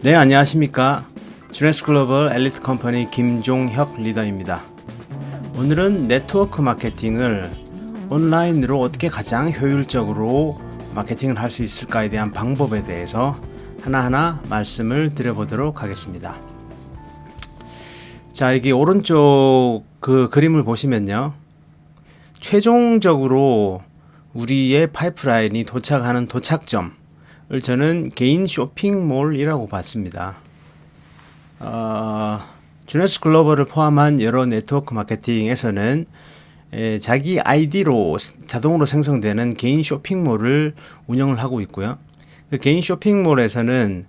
네, 안녕하십니까. 주네스 글로벌 엘리트 컴퍼니 김종혁 리더입니다. 오늘은 네트워크 마케팅을 온라인으로 어떻게 가장 효율적으로 마케팅을 할 수 있을까에 대한 방법에 대해서 하나하나 말씀을 드려보도록 하겠습니다. 자, 여기 오른쪽 그 그림을 보시면요, 최종적으로 우리의 파이프라인이 도착하는 도착점을 저는 개인 쇼핑몰이라고 봤습니다. 주네스 글로벌을 포함한 여러 네트워크 마케팅에서는 자기 아이디로 자동으로 생성되는 개인 쇼핑몰을 운영을 하고 있고요. 그 개인 쇼핑몰에서는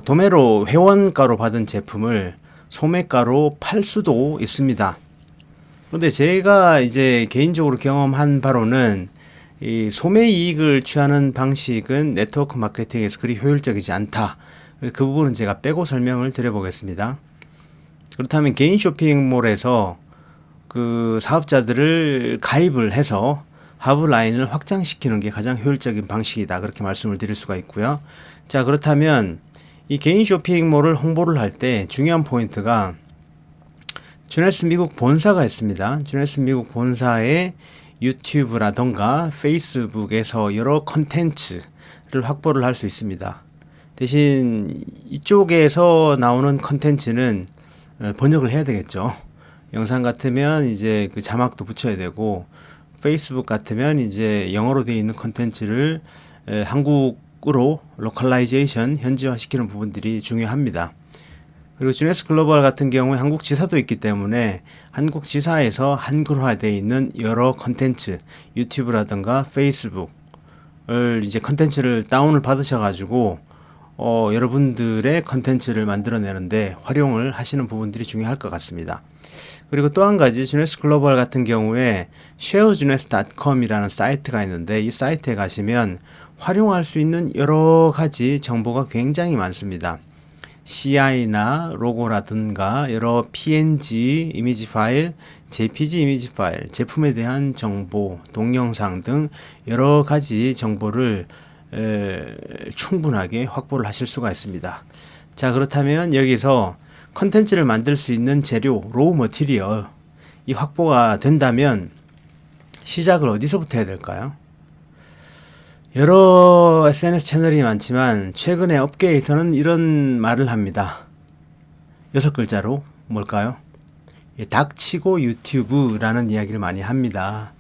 도매로 회원가로 받은 제품을 소매가로 팔 수도 있습니다. 근데 제가 이제 개인적으로 경험한 바로는 이 소매 이익을 취하는 방식은 네트워크 마케팅에서 그리 효율적이지 않다. 그 부분은 제가 빼고 설명을 드려보겠습니다. 그렇다면 개인 쇼핑몰에서 그 사업자들을 가입을 해서 하부 라인을 확장시키는 게 가장 효율적인 방식이다. 그렇게 말씀을 드릴 수가 있고요. 자, 그렇다면 이 개인 쇼핑몰을 홍보를 할 때 중요한 포인트가 주네스 미국 본사가 있습니다. 주네스 미국 본사의 유튜브라던가 페이스북에서 여러 컨텐츠를 확보를 할 수 있습니다. 대신 이쪽에서 나오는 컨텐츠는 번역을 해야 되겠죠. 영상 같으면 이제 그 자막도 붙여야 되고, 페이스북 같으면 이제 영어로 되어 있는 컨텐츠를 한국으로 로컬라이제이션, 현지화 시키는 부분들이 중요합니다. 그리고 주네스 글로벌 같은 경우에 한국 지사도 있기 때문에 한국 지사에서 한글화되어 있는 여러 컨텐츠, 유튜브라든가 페이스북을 이제 컨텐츠를 다운을 받으셔가지고 여러분들의 컨텐츠를 만들어내는데 활용을 하시는 부분들이 중요할 것 같습니다. 그리고 또 한 가지 주네스 글로벌 같은 경우에 sharejunes.com이라는 사이트가 있는데, 이 사이트에 가시면 활용할 수 있는 여러 가지 정보가 굉장히 많습니다. CI나 로고라든가 여러 PNG 이미지 파일, JPG 이미지 파일, 제품에 대한 정보, 동영상 등 여러 가지 정보를 충분하게 확보를 하실 수가 있습니다. 자, 그렇다면 여기서 컨텐츠를 만들 수 있는 재료, 로우 머티리얼, 이 확보가 된다면 시작을 어디서부터 해야 될까요? 여러 SNS 채널이 많지만 최근에 업계에서는 이런 말을 합니다. 6글자로 뭘까요? 닥치고 유튜브라는 이야기를 많이 합니다.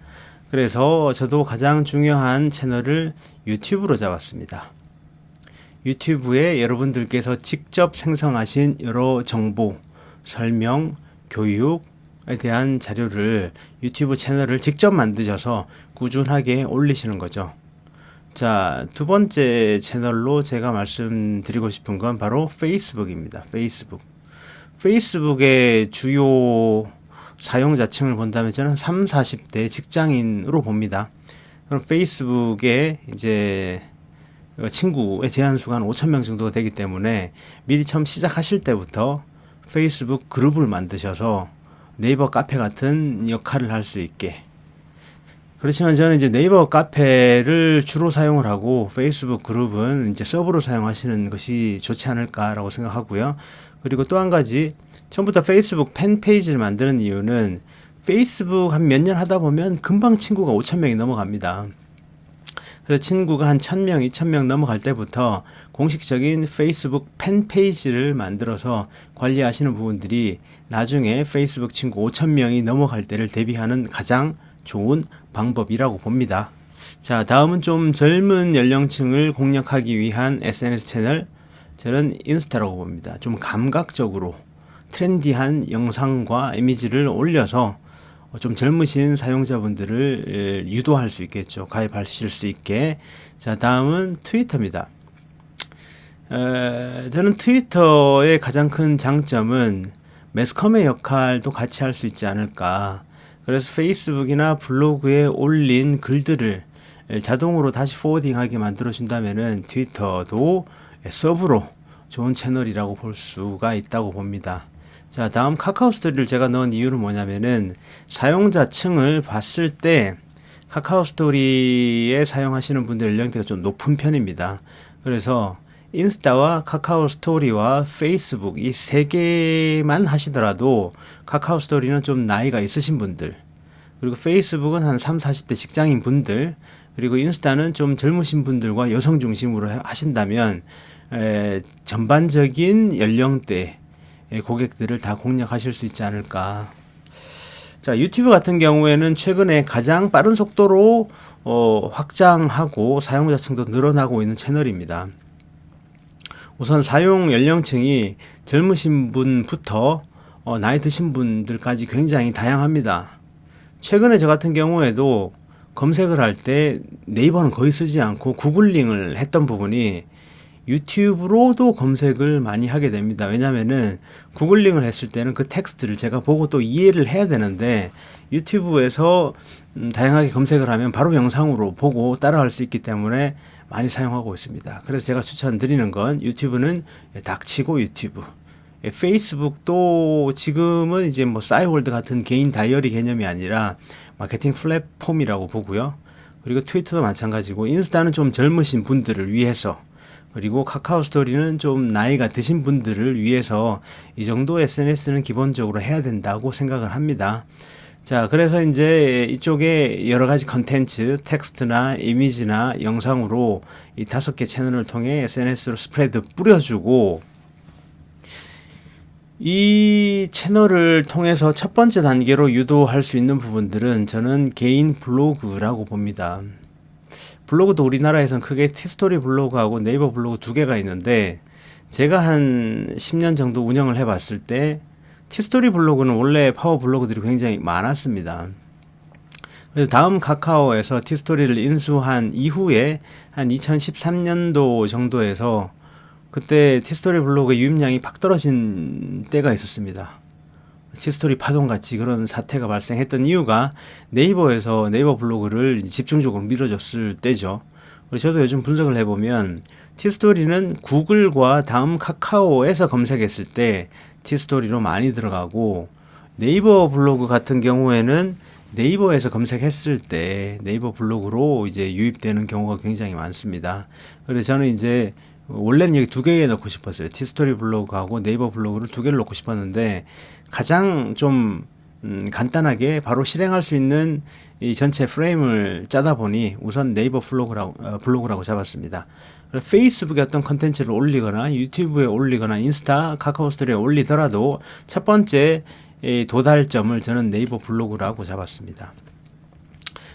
그래서 저도 가장 중요한 채널을 유튜브로 잡았습니다. 유튜브에 여러분들께서 직접 생성하신 여러 정보, 설명, 교육에 대한 자료를 유튜브 채널을 직접 만드셔서 꾸준하게 올리시는 거죠. 자, 두 번째 채널로 제가 말씀드리고 싶은 건 바로 페이스북입니다. 페이스북의 주요 사용자층을 본다면 저는 3, 40대 직장인으로 봅니다. 그럼 페이스북에 이제 친구의 제한수가 한 5,000명 정도가 되기 때문에 미리 처음 시작하실 때부터 페이스북 그룹을 만드셔서 네이버 카페 같은 역할을 할 수 있게. 그렇지만 저는 이제 네이버 카페를 주로 사용을 하고 페이스북 그룹은 이제 서브로 사용하시는 것이 좋지 않을까라고 생각하고요. 그리고 또 한 가지, 처음부터 페이스북 팬페이지를 만드는 이유는 페이스북 한 몇 년 하다 보면 금방 친구가 5,000명이 넘어갑니다. 그래서 친구가 한 1,000명, 2,000명 넘어갈 때부터 공식적인 페이스북 팬페이지를 만들어서 관리하시는 부분들이 나중에 페이스북 친구 5,000명이 넘어갈 때를 대비하는 가장 좋은 방법이라고 봅니다. 자, 다음은 좀 젊은 연령층을 공략하기 위한 SNS 채널, 저는 인스타라고 봅니다. 좀 감각적으로 트렌디한 영상과 이미지를 올려서 좀 젊으신 사용자분들을 유도할 수 있겠죠. 가입하실 수 있게. 자, 다음은 트위터입니다. 저는 트위터의 가장 큰 장점은 매스컴의 역할도 같이 할 수 있지 않을까. 그래서 페이스북이나 블로그에 올린 글들을 자동으로 다시 포워딩하게 만들어준다면은 트위터도 서브로 좋은 채널이라고 볼 수가 있다고 봅니다. 자, 다음 카카오 스토리를 제가 넣은 이유는 뭐냐면은 사용자층을 봤을 때 카카오 스토리에 사용하시는 분들 연령대가 좀 높은 편입니다. 그래서 인스타와 카카오 스토리와 페이스북 이 세 개만 하시더라도 카카오 스토리는 좀 나이가 있으신 분들, 그리고 페이스북은 한 3, 40대 직장인 분들, 그리고 인스타는 좀 젊으신 분들과 여성 중심으로 하신다면 전반적인 연령대 고객들을 다 공략하실 수 있지 않을까. 자, 유튜브 같은 경우에는 최근에 가장 빠른 속도로 확장하고 사용자층도 늘어나고 있는 채널입니다. 우선 사용 연령층이 젊으신 분부터 나이 드신 분들까지 굉장히 다양합니다. 최근에 저 같은 경우에도 검색을 할 때 네이버는 거의 쓰지 않고 구글링을 했던 부분이 유튜브로도 검색을 많이 하게 됩니다. 왜냐면은 구글링을 했을 때는 그 텍스트를 제가 보고 또 이해를 해야 되는데 유튜브에서 다양하게 검색을 하면 바로 영상으로 보고 따라할 수 있기 때문에 많이 사용하고 있습니다. 그래서 제가 추천드리는 건 유튜브는 닥치고 유튜브. 페이스북도 지금은 이제 뭐 싸이월드 같은 개인 다이어리 개념이 아니라 마케팅 플랫폼이라고 보고요. 그리고 트위터도 마찬가지고 인스타는 좀 젊으신 분들을 위해서, 그리고 카카오 스토리는 좀 나이가 드신 분들을 위해서 이 정도 SNS는 기본적으로 해야 된다고 생각을 합니다. 자, 그래서 이제 이쪽에 여러 가지 컨텐츠, 텍스트나 이미지나 영상으로 이 5개 채널을 통해 SNS로 스프레드 뿌려주고, 이 채널을 통해서 첫 번째 단계로 유도할 수 있는 부분들은 저는 개인 블로그라고 봅니다. 블로그도 우리나라에선 크게 티스토리 블로그하고 네이버 블로그 두 개가 있는데, 제가 한 10년 정도 운영을 해봤을 때 티스토리 블로그는 원래 파워 블로그들이 굉장히 많았습니다. 그래서 다음 카카오에서 티스토리를 인수한 이후에 한 2013년도 정도에서 그때 티스토리 블로그의 유입량이 팍 떨어진 때가 있었습니다. 티스토리 파동같이 그런 사태가 발생했던 이유가 네이버에서 네이버 블로그를 집중적으로 밀어줬을 때죠. 그래서 저도 요즘 분석을 해보면 티스토리는 구글과 다음 카카오에서 검색했을 때 티스토리로 많이 들어가고, 네이버 블로그 같은 경우에는 네이버에서 검색했을 때 네이버 블로그로 이제 유입되는 경우가 굉장히 많습니다. 그래서 저는 이제 원래는 여기 두 개에 넣고 싶었어요. 티스토리 블로그하고 네이버 블로그를 두 개를 넣고 싶었는데 가장 좀 간단하게 바로 실행할 수 있는 이 전체 프레임을 짜다 보니 우선 네이버 블로그라고 잡았습니다. 페이스북에 어떤 컨텐츠를 올리거나 유튜브에 올리거나 인스타, 카카오 스토리에 올리더라도 첫 번째 도달점을 저는 네이버 블로그라고 잡았습니다.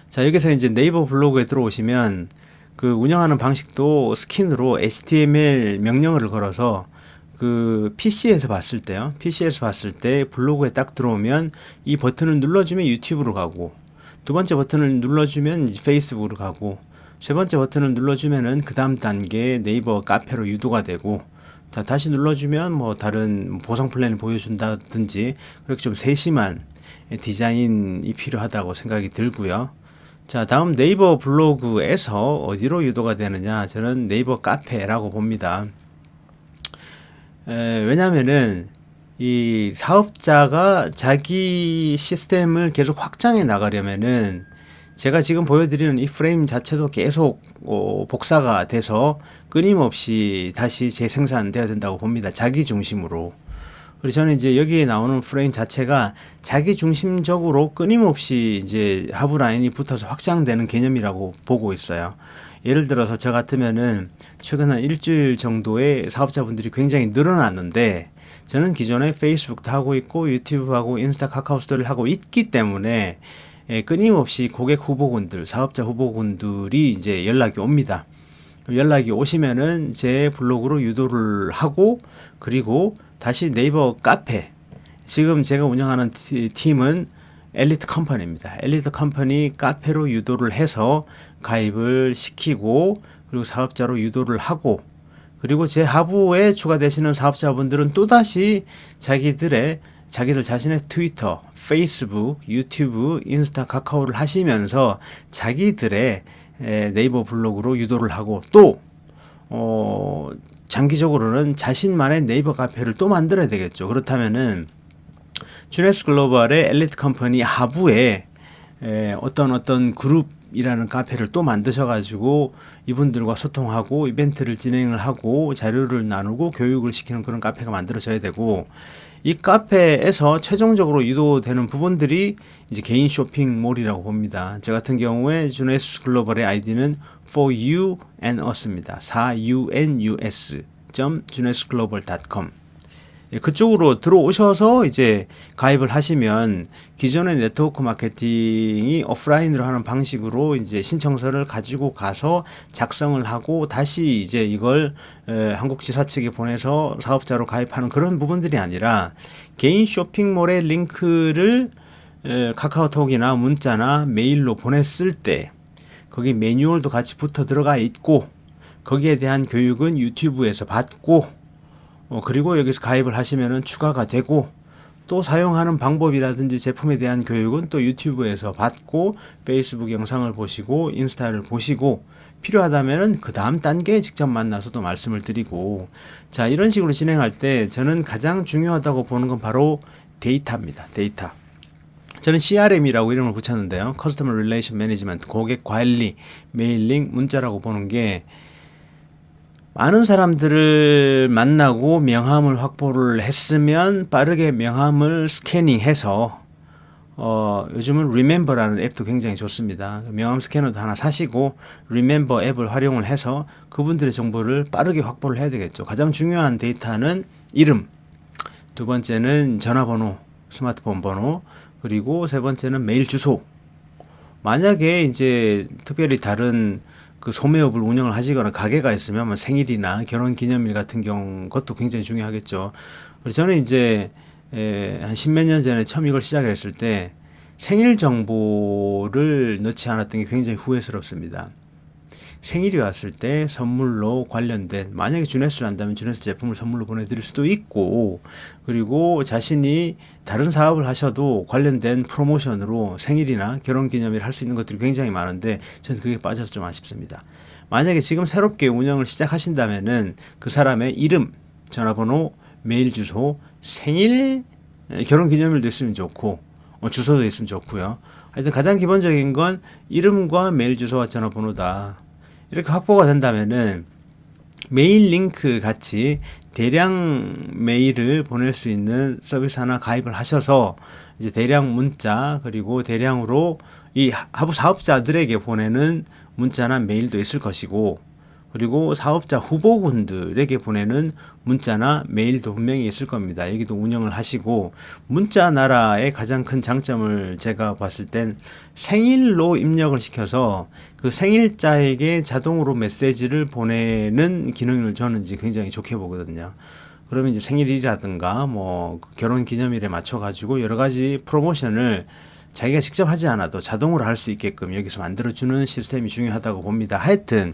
자, 여기서 이제 네이버 블로그에 들어오시면 그 운영하는 방식도 스킨으로 HTML 명령어를 걸어서 그 PC에서 봤을 때 블로그에 딱 들어오면 이 버튼을 눌러주면 유튜브로 가고, 두 번째 버튼을 눌러주면 페이스북으로 가고, 세 번째 버튼을 눌러주면은 그 다음 단계 네이버 카페로 유도가 되고, 다시 눌러주면 뭐 다른 보상 플랜을 보여준다든지 그렇게 좀 세심한 디자인이 필요하다고 생각이 들고요. 자, 다음 네이버 블로그에서 어디로 유도가 되느냐, 저는 네이버 카페라고 봅니다. 왜냐면은 이 사업자가 자기 시스템을 계속 확장해 나가려면은 제가 지금 보여드리는 이 프레임 자체도 계속 복사가 돼서 끊임없이 다시 재생산돼야 된다고 봅니다. 자기 중심으로. 그래서 저는 이제 여기에 나오는 프레임 자체가 자기 중심적으로 끊임없이 이제 하부 라인이 붙어서 확장되는 개념이라고 보고 있어요. 예를 들어서 저 같으면은 최근 한 일주일 정도의 사업자분들이 굉장히 늘어났는데, 저는 기존에 페이스북도 하고 있고 유튜브하고 인스타, 카카오 스토리를 하고 있기 때문에 끊임없이 고객 후보군들, 사업자 후보군들이 이제 연락이 옵니다. 연락이 오시면은 제 블로그로 유도를 하고, 그리고 다시 네이버 카페, 지금 제가 운영하는 팀은 엘리트 컴퍼니입니다. 엘리트 컴퍼니 카페로 유도를 해서 가입을 시키고, 그리고 사업자로 유도를 하고, 그리고 제 하부에 추가되시는 사업자분들은 또다시 자기들 자신의 트위터, 페이스북, 유튜브, 인스타, 카카오를 하시면서 자기들의 네이버 블로그로 유도를 하고, 또 장기적으로는 자신만의 네이버 카페를 또 만들어야 되겠죠. 그렇다면은 주네스 글로벌의 엘리트 컴퍼니 하부에 어떤 그룹 샵이라는 카페를 또 만드셔가지고 이분들과 소통하고 이벤트를 진행을 하고 자료를 나누고 교육을 시키는 그런 카페가 만들어져야 되고, 이 카페에서 최종적으로 유도되는 부분들이 이제 개인 쇼핑몰이라고 봅니다. 저 같은 경우에 주네스 글로벌의 아이디는 for you and us입니다. 4unus.junesglobal.com. 그쪽으로 들어오셔서 이제 가입을 하시면 기존의 네트워크 마케팅이 오프라인으로 하는 방식으로 이제 신청서를 가지고 가서 작성을 하고 다시 이제 이걸 한국지사 측에 보내서 사업자로 가입하는 그런 부분들이 아니라, 개인 쇼핑몰의 링크를 카카오톡이나 문자나 메일로 보냈을 때 거기 매뉴얼도 같이 붙어 들어가 있고, 거기에 대한 교육은 유튜브에서 받고, 그리고 여기서 가입을 하시면은 추가가 되고, 또 사용하는 방법이라든지 제품에 대한 교육은 또 유튜브에서 받고, 페이스북 영상을 보시고 인스타를 보시고, 필요하다면은 그 다음 단계에 직접 만나서 또 말씀을 드리고, 자, 이런 식으로 진행할 때 저는 가장 중요하다고 보는 건 바로 데이터입니다. 데이터. 저는 CRM이라고 이름을 붙였는데요. Customer Relation Management, 고객 관리, 메일링, 문자라고 보는 게, 많은 사람들을 만나고 명함을 확보를 했으면 빠르게 명함을 스캐닝해서, 요즘은 Remember라는 앱도 굉장히 좋습니다. 명함 스캐너도 하나 사시고 Remember 앱을 활용을 해서 그분들의 정보를 빠르게 확보를 해야 되겠죠. 가장 중요한 데이터는 이름, 두 번째는 전화번호, 스마트폰 번호, 그리고 세 번째는 메일 주소. 만약에 이제 특별히 다른 그 소매업을 운영을 하시거나 가게가 있으면 뭐 생일이나 결혼 기념일 같은 경우 그것도 굉장히 중요하겠죠. 그래서 저는 이제 한 십몇 년 전에 처음 이걸 시작했을 때 생일 정보를 넣지 않았던 게 굉장히 후회스럽습니다. 생일이 왔을 때 선물로 관련된, 만약에 주네스를 한다면 주네스 제품을 선물로 보내드릴 수도 있고, 그리고 자신이 다른 사업을 하셔도 관련된 프로모션으로 생일이나 결혼기념일 할 수 있는 것들이 굉장히 많은데 저는 그게 빠져서 좀 아쉽습니다. 만약에 지금 새롭게 운영을 시작하신다면은 그 사람의 이름, 전화번호, 메일 주소, 생일, 결혼기념일도 있으면 좋고, 주소도 있으면 좋고요. 하여튼 가장 기본적인 건 이름과 메일 주소와 전화번호다. 이렇게 확보가 된다면은 메일 링크 같이 대량 메일을 보낼 수 있는 서비스 하나 가입을 하셔서 이제 대량 문자, 그리고 대량으로 이 하부 사업자들에게 보내는 문자나 메일도 있을 것이고, 그리고 사업자 후보군들에게 보내는 문자나 메일도 분명히 있을 겁니다. 여기도 운영을 하시고, 문자 나라의 가장 큰 장점을 제가 봤을 땐 생일로 입력을 시켜서 그 생일자에게 자동으로 메시지를 보내는 기능을 저는 이제 굉장히 좋게 보거든요. 그러면 이제 생일이라든가 뭐 결혼 기념일에 맞춰 가지고 여러 가지 프로모션을 자기가 직접 하지 않아도 자동으로 할 수 있게끔 여기서 만들어주는 시스템이 중요하다고 봅니다. 하여튼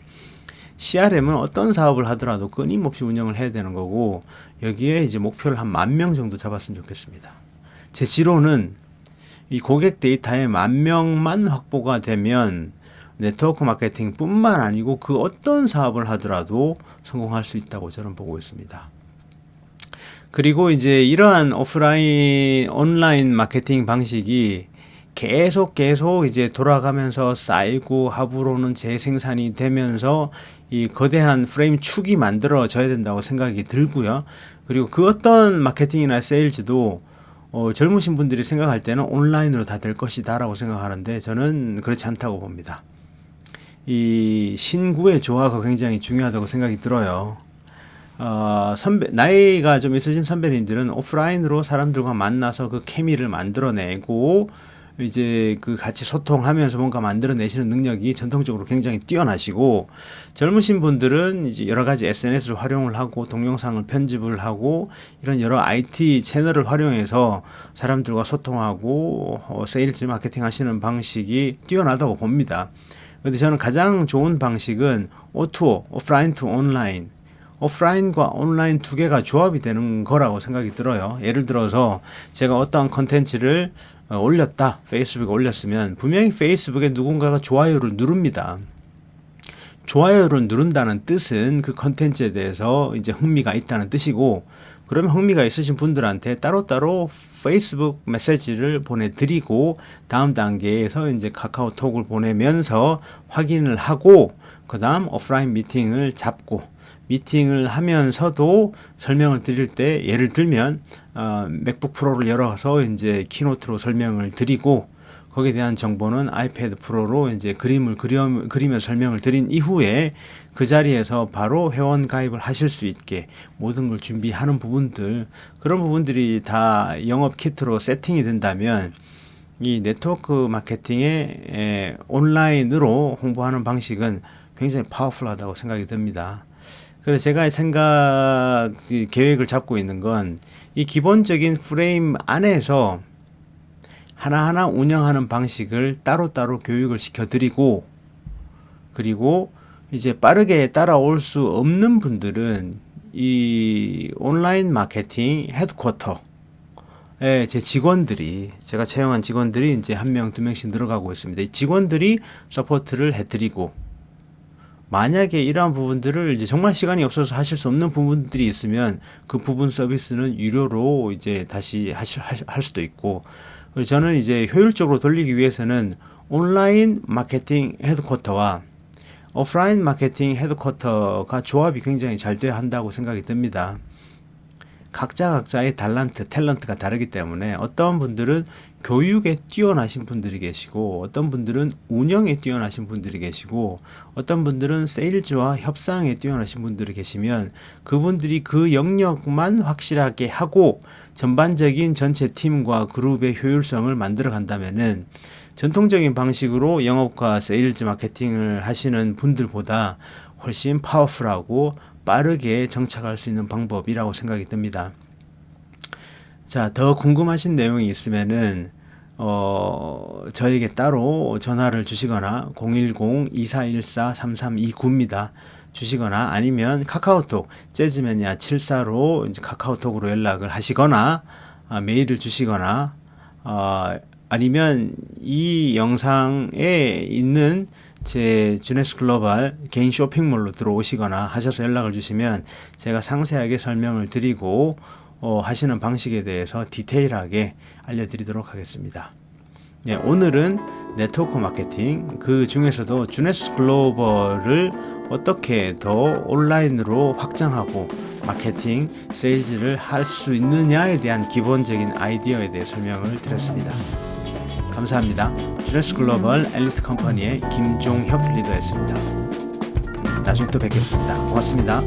CRM은 어떤 사업을 하더라도 끊임없이 운영을 해야 되는 거고, 여기에 이제 목표를 한 10,000명 정도 잡았으면 좋겠습니다. 제 지로는 이 고객 데이터에 10,000명만 확보가 되면 네트워크 마케팅 뿐만 아니고 그 어떤 사업을 하더라도 성공할 수 있다고 저는 보고 있습니다. 그리고 이제 이러한 오프라인, 온라인 마케팅 방식이 계속 이제 돌아가면서 쌓이고 하부로는 재생산이 되면서 이 거대한 프레임 축이 만들어져야 된다고 생각이 들고요. 그리고 그 어떤 마케팅이나 세일즈도 젊으신 분들이 생각할 때는 온라인으로 다 될 것이다 라고 생각하는데 저는 그렇지 않다고 봅니다. 이 신구의 조화가 굉장히 중요하다고 생각이 들어요. 나이가 좀 있으신 선배님들은 오프라인으로 사람들과 만나서 그 케미를 만들어내고 이제 그 같이 소통하면서 뭔가 만들어내시는 능력이 전통적으로 굉장히 뛰어나시고, 젊으신 분들은 이제 여러 가지 SNS를 활용을 하고 동영상을 편집을 하고 이런 여러 IT 채널을 활용해서 사람들과 소통하고 세일즈 마케팅 하시는 방식이 뛰어나다고 봅니다. 근데 저는 가장 좋은 방식은 O2O, 오프라인 투 온라인, 오프라인과 온라인 두 개가 조합이 되는 거라고 생각이 들어요. 예를 들어서 제가 어떠한 컨텐츠를 올렸다, 페이스북에 올렸으면 분명히 페이스북에 누군가가 좋아요를 누릅니다. 좋아요를 누른다는 뜻은 그 컨텐츠에 대해서 이제 흥미가 있다는 뜻이고, 그러면 흥미가 있으신 분들한테 따로따로 페이스북 메시지를 보내드리고 다음 단계에서 이제 카카오톡을 보내면서 확인을 하고 그 다음 오프라인 미팅을 잡고 미팅을 하면서도 설명을 드릴 때 예를 들면 맥북 프로를 열어서 이제 키노트로 설명을 드리고 거기에 대한 정보는 아이패드 프로로 이제 그림을 그리며 설명을 드린 이후에 그 자리에서 바로 회원 가입을 하실 수 있게 모든 걸 준비하는 부분들, 그런 부분들이 다 영업 키트로 세팅이 된다면 이 네트워크 마케팅의 온라인으로 홍보하는 방식은 굉장히 파워풀하다고 생각이 듭니다. 그래서 제가 계획을 잡고 있는 건 이 기본적인 프레임 안에서 하나하나 운영하는 방식을 따로따로 교육을 시켜드리고, 그리고 이제 빠르게 따라올 수 없는 분들은 이 온라인 마케팅 헤드쿼터에 제 직원들이, 제가 채용한 직원들이 이제 1명, 2명씩 늘어가고 있습니다. 이 직원들이 서포트를 해드리고, 만약에 이러한 부분들을 이제 정말 시간이 없어서 하실 수 없는 부분들이 있으면 그 부분 서비스는 유료로 이제 다시 할 수도 있고, 그래서 저는 이제 효율적으로 돌리기 위해서는 온라인 마케팅 헤드쿼터와 오프라인 마케팅 헤드쿼터가 조합이 굉장히 잘 돼야 한다고 생각이 듭니다. 각자의 탤런트가 다르기 때문에 어떤 분들은 교육에 뛰어나신 분들이 계시고, 어떤 분들은 운영에 뛰어나신 분들이 계시고, 어떤 분들은 세일즈와 협상에 뛰어나신 분들이 계시면 그분들이 그 영역만 확실하게 하고 전반적인 전체 팀과 그룹의 효율성을 만들어 간다면은 전통적인 방식으로 영업과 세일즈 마케팅을 하시는 분들보다 훨씬 파워풀하고 빠르게 정착할 수 있는 방법이라고 생각이 듭니다. 자, 더 궁금하신 내용이 있으면은 저에게 따로 전화를 주시거나 010-2414-3329입니다. 주시거나 아니면 카카오톡 재즈매니아 74로 이제 카카오톡으로 연락을 하시거나 메일을 주시거나 아니면 이 영상에 있는 제 주네스 글로벌 개인 쇼핑몰로 들어오시거나 하셔서 연락을 주시면 제가 상세하게 설명을 드리고 하시는 방식에 대해서 디테일하게 알려드리도록 하겠습니다. 네, 오늘은 네트워크 마케팅, 그 중에서도 주네스 글로벌을 어떻게 더 온라인으로 확장하고 마케팅, 세일즈를 할 수 있느냐에 대한 기본적인 아이디어에 대해 설명을 드렸습니다. 감사합니다. 주네스 글로벌 엘리트 컴퍼니의 김종혁 리더였습니다. 나중에 또 뵙겠습니다. 고맙습니다.